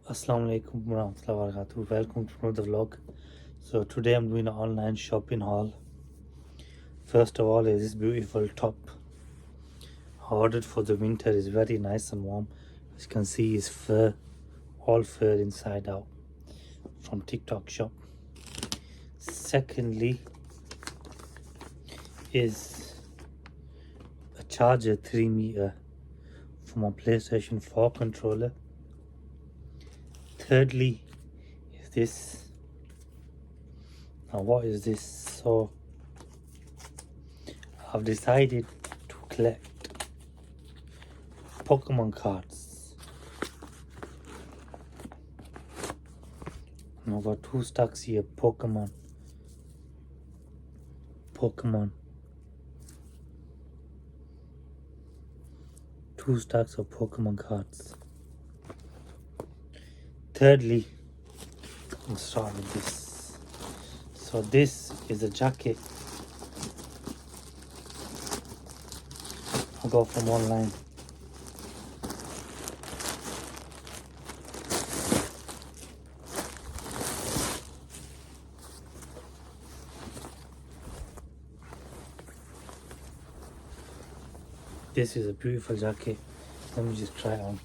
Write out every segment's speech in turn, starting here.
Assalamu alaikum warahmatullahi wabarakatuh. Welcome to another vlog. So today I'm doing an online shopping haul. First of all is this beautiful top. I ordered for the winter. Is very nice and warm. As you can see, it's fur, all fur inside out from TikTok shop. Secondly is a charger 3 meter for my PlayStation 4 controller. Thirdly is this. Now what is this? So I've decided to collect Pokemon cards. And I've got 2 stacks here, Pokemon. 2 stacks of Pokemon cards. Thirdly, let's start with this. So this is a jacket I got from online. This is a beautiful jacket. Let me just try it on.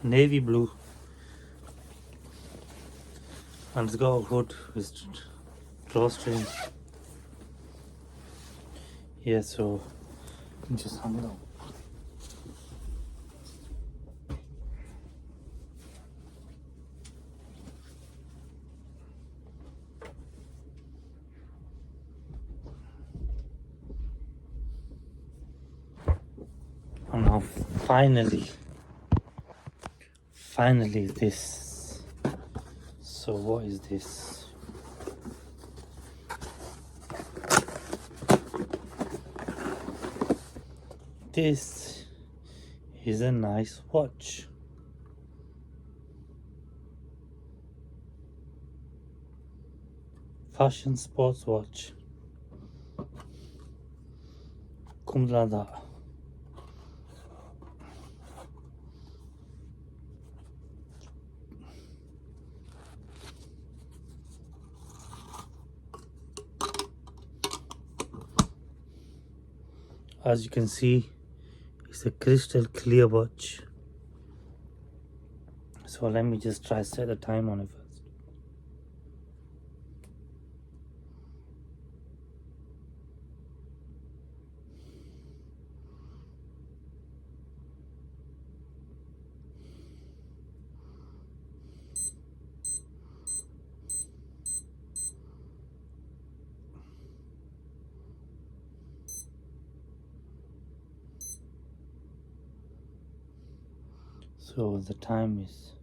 Navy blue, and it's got a hood with drawstrings. Yeah, so just hang it up. And now finally this. So what is this? This is a nice watch. Fashion sports watch. Comes like that. As you can see, it's a crystal clear watch. So let me just try set the time on it first. So the time is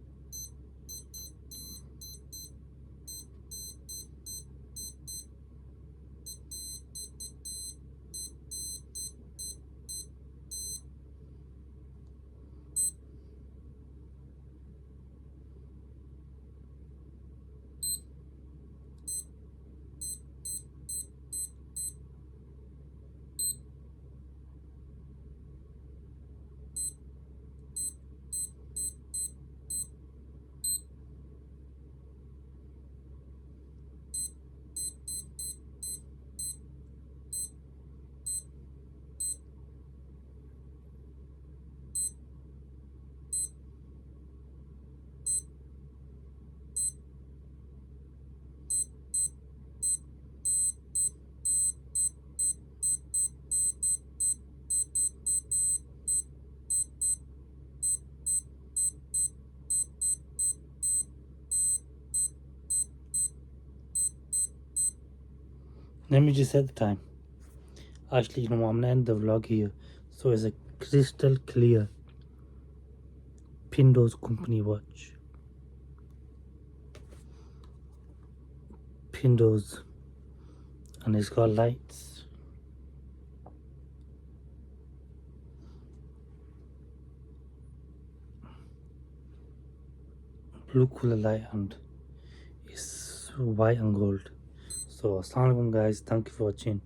let me just set the time. Actually, you know what, I'm gonna end the vlog here. So it's a crystal clear Pindo's company watch. Pindo's and it's got lights. Blue color light and it's white and gold. So assalamualaikum guys, thank you for watching.